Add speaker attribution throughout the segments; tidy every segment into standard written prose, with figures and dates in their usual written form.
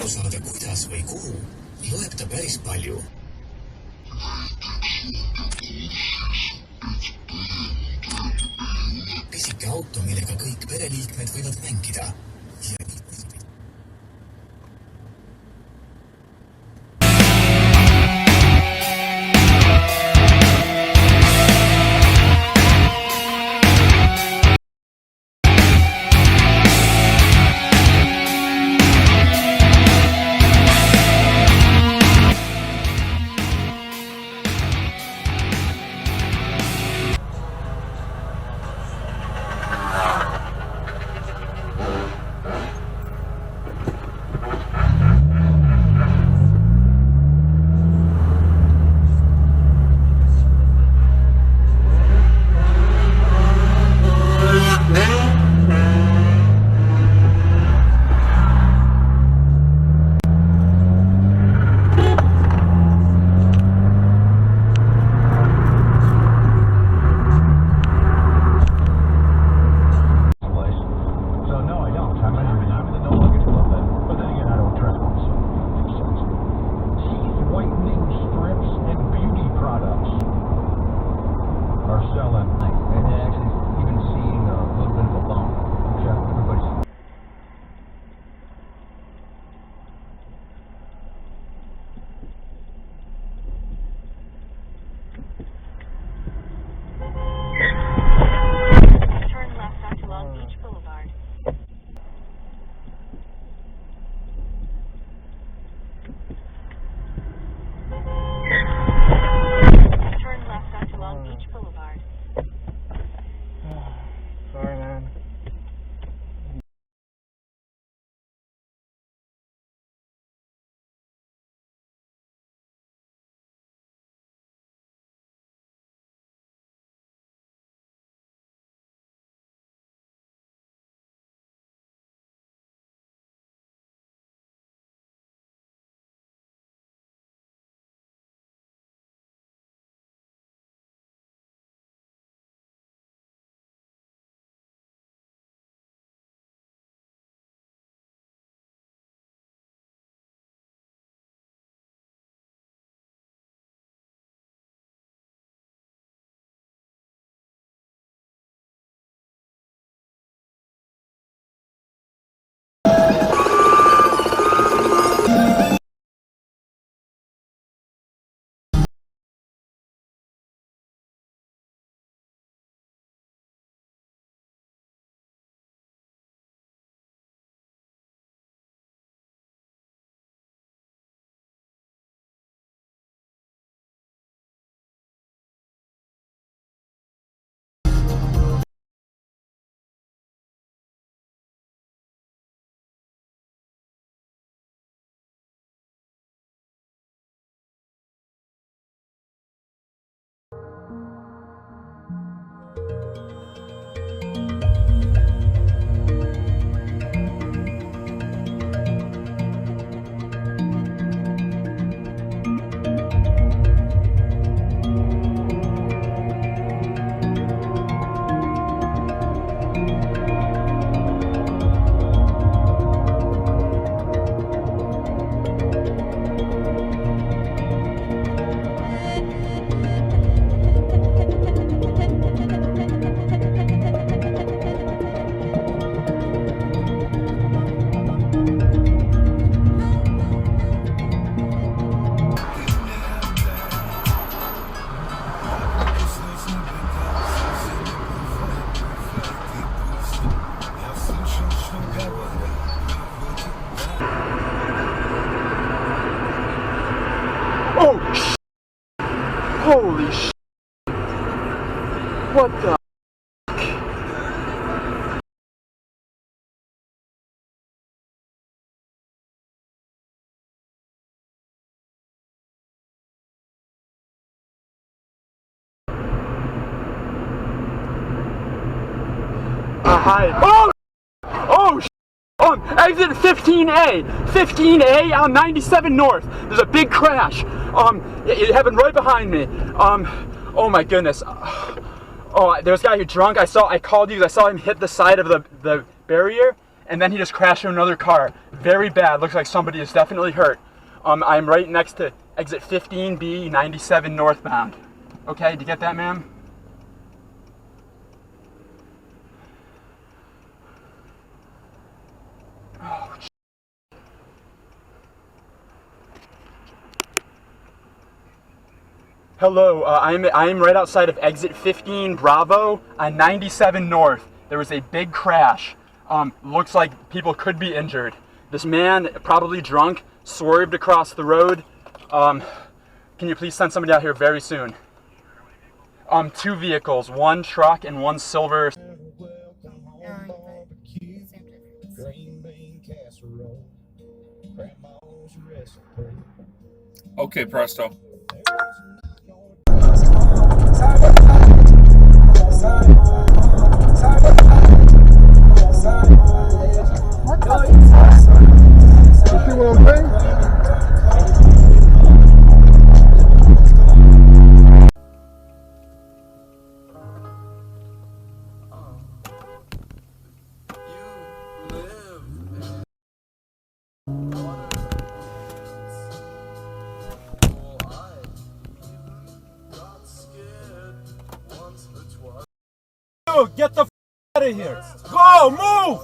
Speaker 1: aru saada, kuidas või kuhu, loeb ta päris palju. Pisike auto, millega kõik pereliikmed võivad mängida.
Speaker 2: Holy sh**. What the hi. Oh, exit 15A. 15A on 97 North. There's a big crash. It happened right behind me. Oh my goodness. Oh, there was a guy who drunk. I called you because I saw him hit the side of the barrier, and then he just crashed into another car. Very bad. Looks like somebody is definitely hurt. I'm right next to exit 15B, 97 northbound. Okay, did you get that, ma'am? Oh, hello, I'm right outside of exit 15 Bravo on 97 North. There was a big crash. Looks like people could be injured. This man, probably drunk, swerved across the road. Can you please send somebody out here very soon? 2 vehicles, 1 truck and 1 silver.
Speaker 3: Okay, Presto.
Speaker 4: Get the f out of here! Go, move!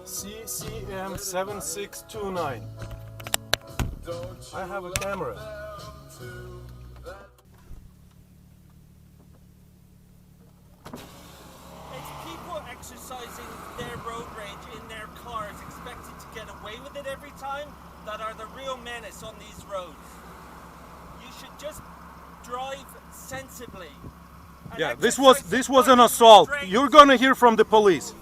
Speaker 4: CCM 7629. I have a camera.
Speaker 5: Exercising their road rage in their cars, expecting to get away with it every time, that are the real menace on these roads. You should just drive sensibly.
Speaker 4: Yeah, this was an assault. You're gonna hear from the police.